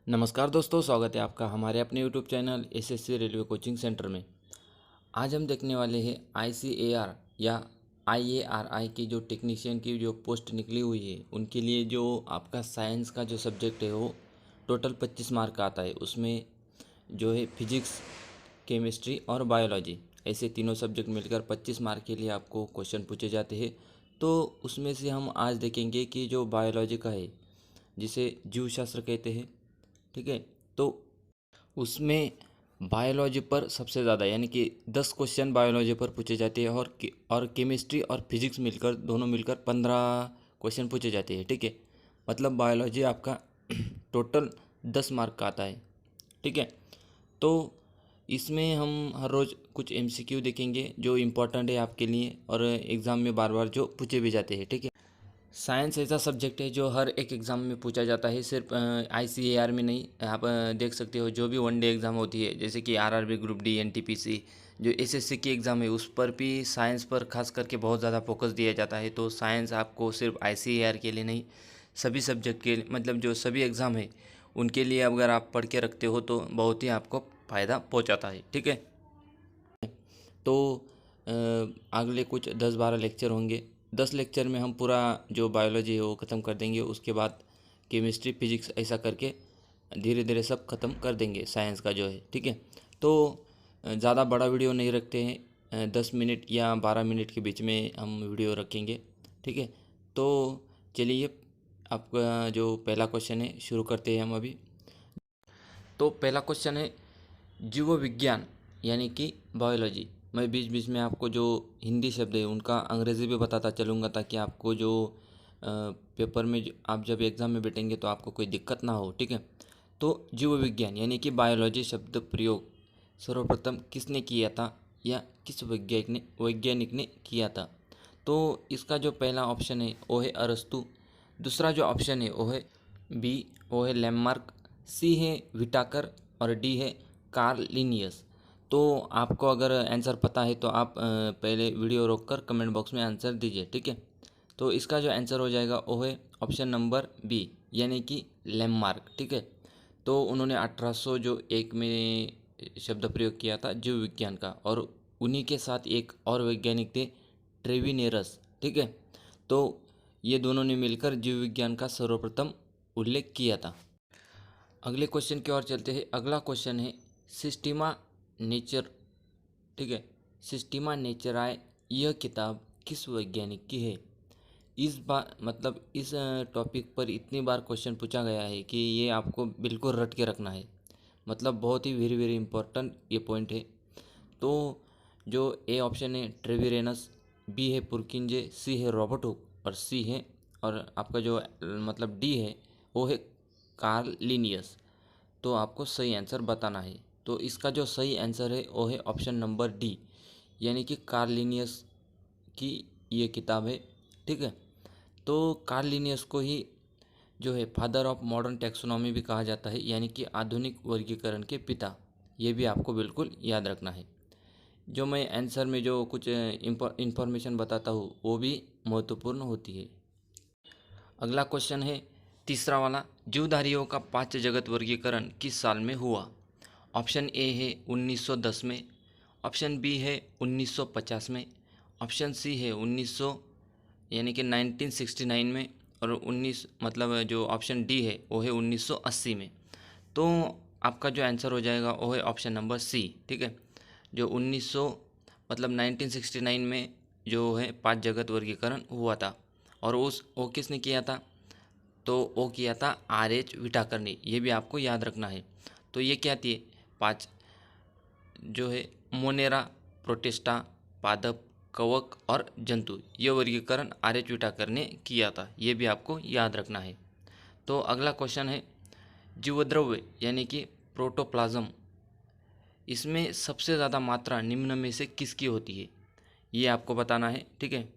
नमस्कार दोस्तों, स्वागत है आपका हमारे अपने YouTube channel SSC railway coaching centre में। आज हम देखने वाले हैं आईसीएआर या आईएआरआई की जो टेक्नीशियन की जो पोस्ट निकली हुई है उनके लिए जो आपका साइंस का जो सब्जेक्ट है वो टोटल 25 मार्क का आता है। उसमें जो है फिजिक्स, केमिस्ट्री और बायोलॉजी, ऐसे तीनों सब्जेक्ट मिलकर 25 मार्क के लिए आपको क्वेश्चन पूछे जाते हैं। तो उसमें से हम आज देखेंगे कि जो बायोलॉजी का है, जिसे जीव शास्त्र कहते हैं, ठीक है। तो उसमें बायोलॉजी पर सबसे ज़्यादा यानी कि 10 क्वेश्चन बायोलॉजी पर पूछे जाते हैं और केमिस्ट्री और फिजिक्स मिलकर दोनों मिलकर 15 क्वेश्चन पूछे जाते हैं, ठीक है। मतलब बायोलॉजी आपका टोटल 10 मार्क का आता है, ठीक है। तो इसमें हम हर रोज़ कुछ एमसीक्यू देखेंगे जो इम्पोर्टेंट है आपके लिए और एग्ज़ाम में बार बार जो पूछे भी जाते हैं, ठीक है। साइंस ऐसा सब्जेक्ट है जो हर एक एग्ज़ाम में पूछा जाता है, सिर्फ आईसीएआर में नहीं। आप देख सकते हो जो भी वनडे एग्ज़ाम होती है, जैसे कि आरआरबी ग्रुप डी, एनटीपीसी, जो एसएससी की एग्ज़ाम है, उस पर भी साइंस पर खास करके बहुत ज़्यादा फोकस दिया जाता है। तो साइंस आपको सिर्फ आईसीएआर के लिए नहीं, सभी सब्जेक्ट के मतलब जो सभी एग्ज़ाम है उनके लिए अगर आप पढ़ के रखते हो तो बहुत ही आपको फ़ायदा पहुँचाता है, ठीक है। तो अगले कुछ 10-12 लेक्चर होंगे। 10 लेक्चर में हम पूरा जो बायोलॉजी है वो ख़त्म कर देंगे। उसके बाद केमिस्ट्री, फिजिक्स, ऐसा करके धीरे धीरे सब ख़त्म कर देंगे साइंस का जो है, ठीक है। तो ज़्यादा बड़ा वीडियो नहीं रखते हैं, 10 मिनट या 12 मिनट के बीच में हम वीडियो रखेंगे, ठीक है। तो चलिए, आपका जो पहला क्वेश्चन है शुरू करते हैं हम अभी। तो पहला क्वेश्चन है जीव विज्ञान यानी कि बायोलॉजी। मैं बीच बीच में आपको जो हिंदी शब्द है उनका अंग्रेज़ी भी बताता चलूँगा, ताकि आपको जो पेपर में आप जब एग्ज़ाम में बैठेंगे तो आपको कोई दिक्कत ना हो, ठीक है। तो जीव विज्ञान यानी कि बायोलॉजी शब्द प्रयोग सर्वप्रथम किसने किया था या किस वैज्ञानिक ने किया था? तो इसका जो पहला ऑप्शन है वो है अरस्तु। दूसरा जो ऑप्शन है वो है बी, वो है लैमार्क। सी है विटाकर और डी है कार्ल लिनियस। तो आपको अगर आंसर पता है तो आप पहले वीडियो रोककर कमेंट बॉक्स में आंसर दीजिए, ठीक है। तो इसका जो आंसर हो जाएगा वो है ऑप्शन नंबर बी, यानी कि लैमार्क, ठीक है। तो उन्होंने 1800 जो एक में शब्द प्रयोग किया था जीव विज्ञान का, और उन्हीं के साथ एक और वैज्ञानिक थे, ट्रेविनेरस, ठीक है। तो ये दोनों ने मिलकर जीव विज्ञान का सर्वप्रथम उल्लेख किया था। अगले क्वेश्चन की ओर चलते हैं। अगला क्वेश्चन है सिस्टीमा नेचर, ठीक है। सिस्टीमा नेचराe यह किताब किस वैज्ञानिक की है? इस बार मतलब इस टॉपिक पर इतनी बार क्वेश्चन पूछा गया है कि ये आपको बिल्कुल रट के रखना है। मतलब बहुत ही वेरी वेरी इंपॉर्टेंट ये पॉइंट है। तो जो ए ऑप्शन है ट्रेविरेनस, बी है पुरकिंजे, सी है रॉबर्ट हुक और सी है, और आपका जो मतलब डी है वो है कार्ल लिनियस। तो आपको सही आंसर बताना है। तो इसका जो सही आंसर है वो है ऑप्शन नंबर डी, यानी कि कार्ल लिनियस की ये किताब है, ठीक है। तो कार्ल लिनियस को ही जो है फादर ऑफ मॉडर्न टैक्सोनॉमी भी कहा जाता है, यानी कि आधुनिक वर्गीकरण के पिता। ये भी आपको बिल्कुल याद रखना है। जो मैं आंसर में जो कुछ इंफॉर्मेशन बताता हूँ वो भी महत्वपूर्ण होती है। अगला क्वेश्चन है तीसरा वाला, जीवधारियों का पांच जगत वर्गीकरण किस साल में हुआ? ऑप्शन ए है 1910 में, ऑप्शन बी है 1950 में, ऑप्शन सी है 1900 यानी कि 1969 में, और 19 मतलब जो ऑप्शन डी है वो है 1980 में। तो आपका जो आंसर हो जाएगा वो है ऑप्शन नंबर सी, ठीक है। जो 1900 मतलब 1969 में जो है पांच जगत वर्गीकरण हुआ था, और उस वो किसने किया था? तो वो किया था आर एच विटाकर ने। ये भी आपको याद रखना है। तो ये क्या थी? पांच जो है मोनेरा, प्रोटिस्टा, पादप, कवक और जंतु, ये वर्गीकरण आर एच विटाकर ने किया था। ये भी आपको याद रखना है। तो अगला क्वेश्चन है जीवद्रव्य यानी कि प्रोटोप्लाज्म, इसमें सबसे ज़्यादा मात्रा निम्न में से किसकी होती है? ये आपको बताना है, ठीक है।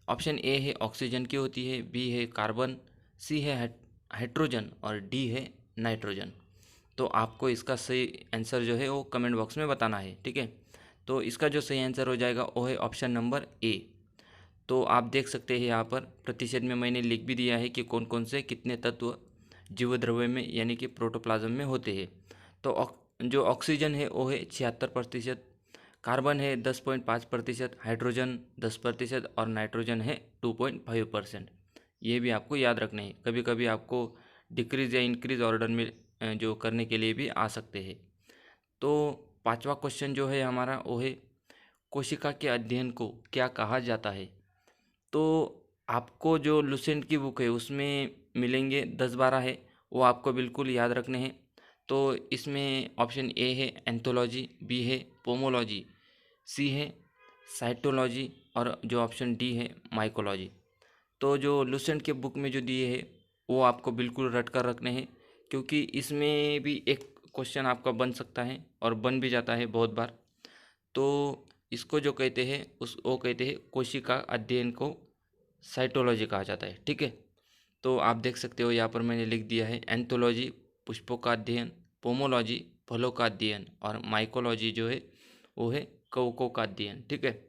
ऑप्शन ए है ऑक्सीजन की होती है, बी है कार्बन, सी है हाइड्रोजन और डी है नाइट्रोजन। तो आपको इसका सही आंसर जो है वो कमेंट बॉक्स में बताना है, ठीक है। तो इसका जो सही आंसर हो जाएगा वो है ऑप्शन नंबर ए। तो आप देख सकते हैं यहाँ पर प्रतिशत में मैंने लिख भी दिया है कि कौन कौन से कितने तत्व जीवद्रव्य में यानी कि प्रोटोप्लाज्म में होते हैं। तो जो ऑक्सीजन है वो है 76%, कार्बन है 10.5%, हाइड्रोजन 10% और नाइट्रोजन है 2.5%। ये भी आपको याद रखना है, कभी कभी आपको डिक्रीज या इंक्रीज ऑर्डर में जो करने के लिए भी आ सकते हैं। तो पांचवा क्वेश्चन जो है हमारा वो है कोशिका के अध्ययन को क्या कहा जाता है। तो आपको जो लुसेंट की बुक है उसमें मिलेंगे 10-12 है, वो आपको बिल्कुल याद रखने हैं। तो इसमें ऑप्शन ए है एंथोलॉजी, बी है पोमोलॉजी, सी है साइटोलॉजी और जो ऑप्शन डी है माइकोलॉजी। तो जो लुसेंट के बुक में जो दिए है वो आपको बिल्कुल रट कर रखने हैं, क्योंकि इसमें भी एक क्वेश्चन आपका बन सकता है और बन भी जाता है बहुत बार। तो इसको जो कहते हैं वो कहते हैं कोशिका अध्ययन को साइटोलॉजी कहा जाता है। ठीक है, तो आप देख सकते हो यहाँ पर मैंने लिख दिया है एंथोलॉजी पुष्पों का अध्ययन, पोमोलॉजी फलों का अध्ययन और माइकोलॉजी जो है वो है कवकों का अध्ययन। ठीक है,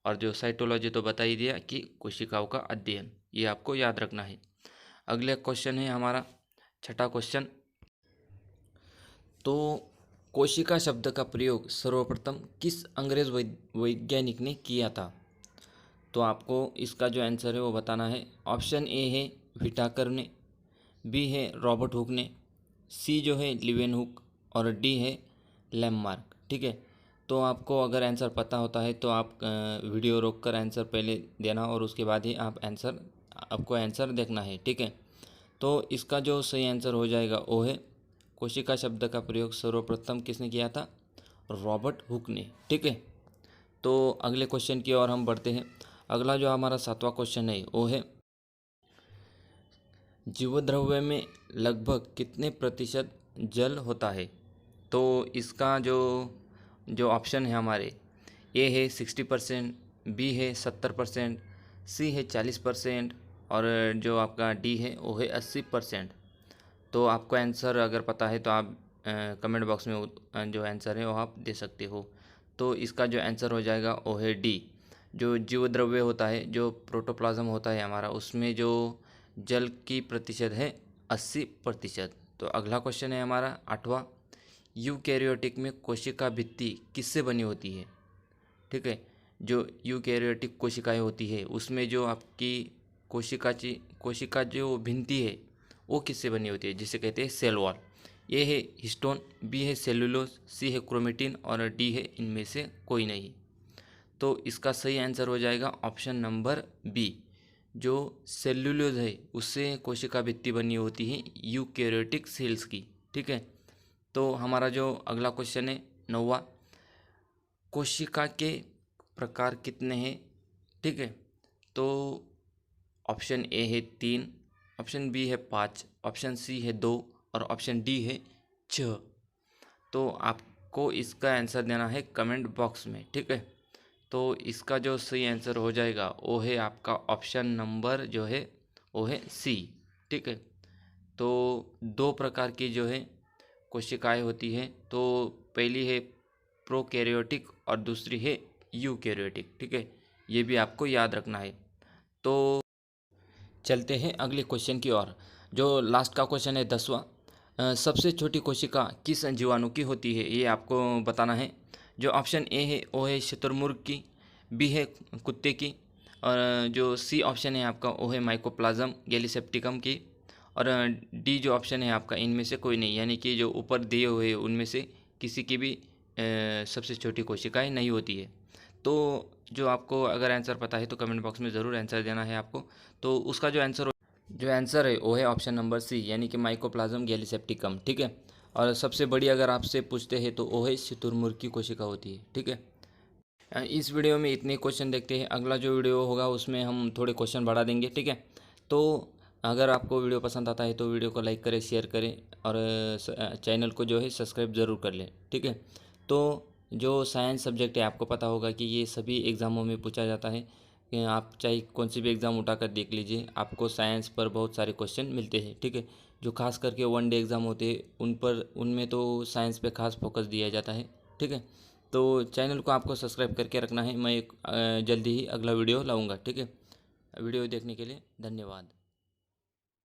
और जो साइटोलॉजी तो बता ही दिया कि कोशिकाओं का अध्ययन, ये आपको याद रखना है। अगले क्वेश्चन है हमारा छठा क्वेश्चन। तो कोशिका शब्द का प्रयोग सर्वप्रथम किस अंग्रेज वैज्ञानिक ने किया था। तो आपको इसका जो आंसर है वो बताना है। ऑप्शन ए है व्हिटाकर ने, बी है रॉबर्ट हुक ने, सी जो है लीवेनहुक और डी है लैम्मार्क। ठीक है, तो आपको अगर आंसर पता होता है तो आप वीडियो रोक कर आंसर पहले देना और उसके बाद ही आपको आंसर देखना है। ठीक है, तो इसका जो सही आंसर हो जाएगा वो है कोशिका शब्द का प्रयोग सर्वप्रथम किसने किया था, रॉबर्ट हुक ने। ठीक है, तो अगले क्वेश्चन की ओर हम बढ़ते हैं। अगला जो हमारा सातवां क्वेश्चन है वो है जीवद्रव्य में लगभग कितने प्रतिशत जल होता है। तो इसका जो ऑप्शन है हमारे, ए है 60%, बी है 70%, सी है 40% और जो आपका डी है वो है 80%। तो आपको आंसर अगर पता है तो आप कमेंट बॉक्स में जो आंसर है वो आप दे सकते हो। तो इसका जो आंसर हो जाएगा वो है डी। जो जीवद्रव्य होता है, जो प्रोटोप्लाज्म होता है हमारा, उसमें जो जल की प्रतिशत है 80%। तो अगला क्वेश्चन है हमारा आठवां। यूकैरियोटिक में कोशिका भित्ति किससे बनी होती है। ठीक है, जो यूकैरियोटिक कोशिकाएं होती है उसमें जो आपकी कोशिका जो भित्ति है वो किससे बनी होती है, जिसे कहते हैं सेल वॉल। ए है हिस्टोन, बी है सेलुलोज, सी है क्रोमेटिन और डी है इनमें से कोई नहीं। तो इसका सही आंसर हो जाएगा ऑप्शन नंबर बी। जो सेलुलोज है उससे कोशिका भित्ति बनी होती है यूकैरियोटिक सेल्स की। ठीक है, तो हमारा जो अगला क्वेश्चन है नौवां, कोशिका के प्रकार कितने हैं। ठीक है, तो ऑप्शन ए है 3, ऑप्शन बी है 5, ऑप्शन सी है 2 और ऑप्शन डी है 6। तो आपको इसका आंसर देना है कमेंट बॉक्स में। ठीक है, तो इसका जो सही आंसर हो जाएगा वो है आपका ऑप्शन नंबर जो है वो है सी। ठीक है, तो 2 प्रकार की जो है कोशिकाएं होती हैं। तो पहली है प्रोकैरियोटिक और दूसरी है यूकैरियोटिक। ठीक है, ये भी आपको याद रखना है। तो चलते हैं अगले क्वेश्चन की ओर। जो लास्ट का क्वेश्चन है 10वां। सबसे छोटी कोशिका किस जीवाणु की होती है, ये आपको बताना है। जो ऑप्शन ए है वो है शुतुरमुर्ग की, बी है कुत्ते की और जो सी ऑप्शन है आपका वो है माइकोप्लाज्म गैलीसेप्टिकम की और डी जो ऑप्शन है आपका इनमें से कोई नहीं, यानी कि जो ऊपर दिए हुए उनमें से किसी की भी सबसे छोटी कोशिकाएं नहीं होती है। तो जो आपको अगर आंसर पता है तो कमेंट बॉक्स में ज़रूर आंसर देना है आपको। तो उसका जो आंसर है वो है ऑप्शन नंबर सी, यानी कि माइकोप्लाज्म गैलीसेप्टिकम। ठीक है, और सबसे बड़ी अगर आपसे पूछते हैं तो वो है शुतुरमुर्ग की कोशिका होती है। ठीक है, इस वीडियो में इतने क्वेश्चन देखते हैं। अगला जो वीडियो होगा उसमें हम थोड़े क्वेश्चन बढ़ा देंगे। ठीक है, तो अगर आपको वीडियो पसंद आता है तो वीडियो को लाइक करें, शेयर करें और चैनल को जो है सब्सक्राइब ज़रूर कर लें। ठीक है, तो जो साइंस सब्जेक्ट है आपको पता होगा कि ये सभी एग्ज़ामों में पूछा जाता है। कि आप चाहे कौन सी भी एग्ज़ाम उठाकर देख लीजिए, आपको साइंस पर बहुत सारे क्वेश्चन मिलते हैं। ठीक है, जो खास करके 1 डे एग्ज़ाम होते हैं उनमें तो साइंस पे खास फोकस दिया जाता है। ठीक है, तो चैनल को आपको सब्सक्राइब करके रखना है। मैं जल्दी ही अगला वीडियो लाऊंगा। ठीक है, वीडियो देखने के लिए धन्यवाद।